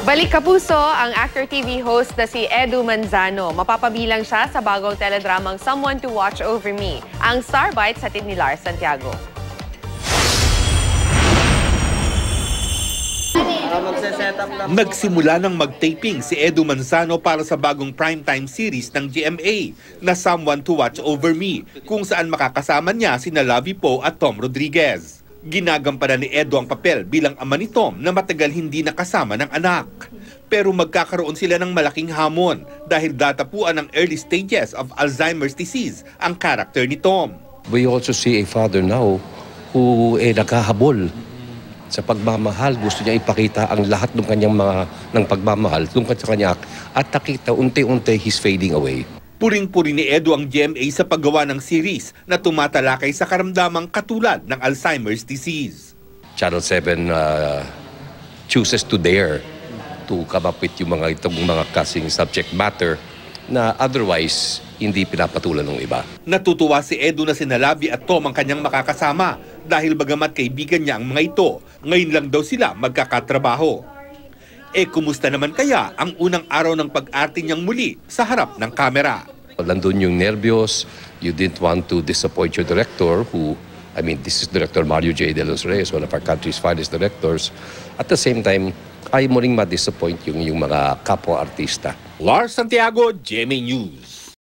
Balik kapuso ang Actor TV host na si Edu Manzano. Mapapabilang siya sa bagong teledramang Someone to Watch Over Me. Ang Star Bites hatid ni Lars Santiago. Nagsimula ng mag-taping si Edu Manzano para sa bagong primetime series ng GMA na Someone to Watch Over Me, kung saan makakasama niya sina Lovie Poe at Tom Rodriguez. Ginagampanan ni Edu ang papel bilang ama ni Tom na matagal hindi nakasama ng anak. Pero magkakaroon sila ng malaking hamon dahil datapuan ng early stages of Alzheimer's disease ang karakter ni Tom. We also see a father now who naghahabol sa pagmamahal. Gusto niya ipakita ang lahat ng kanyang ng pagmamahal tungkol sa kanya at nakita unti-unti he's fading away. Puring-puri ni Edu ang GMA sa paggawa ng series na tumatalakay sa karamdamang katulad ng Alzheimer's disease. Channel 7 chooses to dare to come up with yung itong mga kasing subject matter na otherwise hindi pinapatulan ng iba. Natutuwa si Edu na sina Lovie at Tom ang kanyang makakasama dahil bagamat kaibigan niya ang mga ito, ngayon lang daw sila magkakatrabaho. Kumusta naman kaya ang unang araw ng pag-arte niyang muli sa harap ng kamera? Nandun yung nervyos, you didn't want to disappoint your director who, this is Director Mario J. De Los Reyes, one of our country's finest directors. At the same time, ayaw mo ring ma-disappoint yung mga kapwa-artista. Lars Santiago, GMA News.